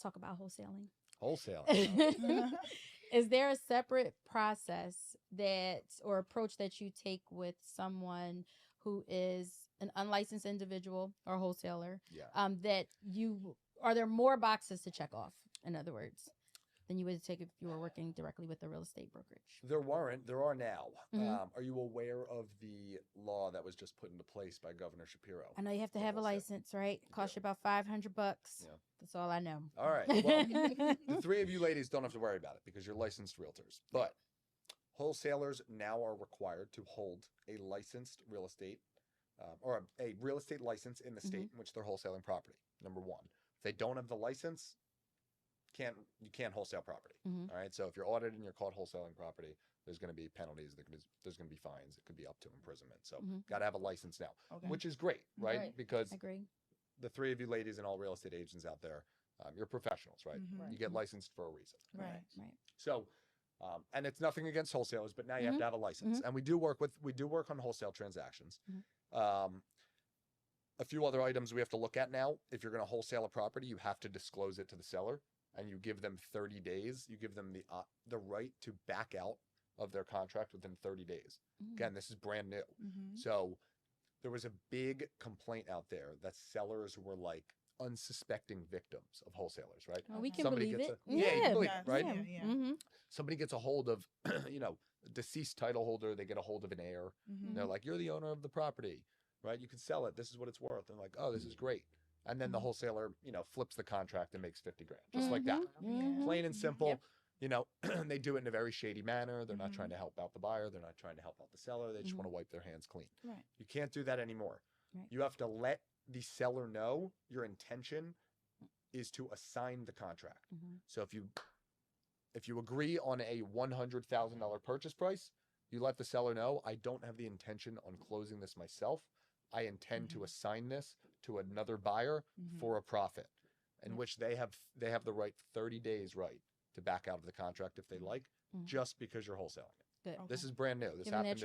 let's talk about wholesaling. Wholesaling. Is there a separate process or approach that you take with someone who is an unlicensed individual or wholesaler? Yeah. Are there more boxes to check off, in other words, than you would take if you were working directly with a real estate brokerage? There weren't. There are now. Mhm. Are you aware of the law that was just put into place by Governor Shapiro? I know you have to for have a wholesale? license, right? You Cost do. you about $500. Yeah. That's all I know. All right. Well, the three of you ladies don't have to worry about it because you're licensed realtors. But wholesalers now are required to hold a licensed real estate or a real estate license in the state in which they're wholesaling property. Number one. If they don't have the license, you can't wholesale property. All right. So if you're audited and you're caught wholesaling property, there's going to be penalties. There's going to be fines. It could be up to imprisonment. So got to have a license now, which is great, right? Because I agree. the three of you ladies and all real estate agents out there, you're professionals, right? You get licensed for a reason. Right. So, and it's nothing against wholesalers, but now you have to have a license. And we do work on wholesale transactions. A few other items we have to look at now. If you're going to wholesale a property, you have to disclose it to the seller, and you give them 30 days. You give them the right to back out of their contract within 30 days. Again, this is brand new. So there was a big complaint out there that sellers were like unsuspecting victims of wholesalers, right? Well, we can Somebody believe gets it. you can believe it, right? Yeah. Somebody gets a hold of, deceased title holder. They get a hold of an heir. They're like, "You're the owner of the property, right? You can sell it. This is what it's worth." And like, "Oh, this is great." And then the wholesaler, flips the contract and makes 50 grand, just like that. Plain and simple. They do it in a very shady manner. They're not trying to help out the buyer. They're not trying to help out the seller. They just want to wipe their hands clean. Right. You can't do that anymore. Right. You have to let the seller know your intention is to assign the contract. So if you agree on a $100,000 purchase price, you let the seller know, I don't have the intention on closing this myself. I intend to assign this to another buyer for a profit, in which they have the right 30 days right to back out of the contract if they like, just because you're wholesaling it. Good. This is brand new. This Given that happened